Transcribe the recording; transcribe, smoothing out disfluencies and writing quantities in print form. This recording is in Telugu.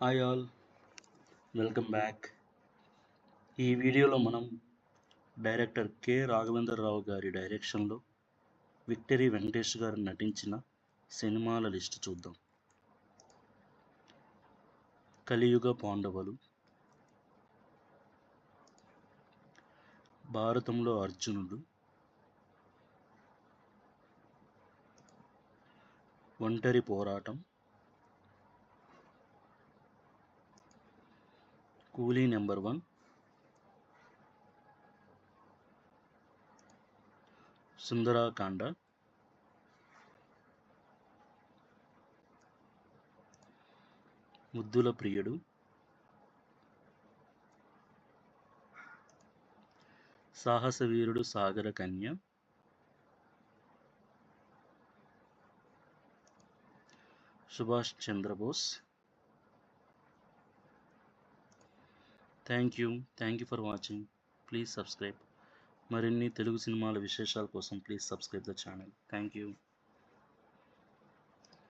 Hi all, welcome back. ఈ వీడియోలో మనం డైరెక్టర్ కె రాఘవేంద్రరావు గారి డైరెక్షన్లో విక్టరీ వెంకటేష్ గారు నటించిన సినిమాల లిస్ట్ చూద్దాం. కలియుగ పాండవులు, భారతంలో అర్జునుడు, ఒంటరి పోరాటం, కూలీ నెంబర్ 1, సుందరాకాండ, ముద్దుల ప్రియుడు, సాహసవీరుడు సాగర కన్య, Subhash Chandrabose. Thank you for watching. Please subscribe. మరిన్ని తెలుగు సినిమాల విశేషాల కోసం please subscribe the channel. Thank you.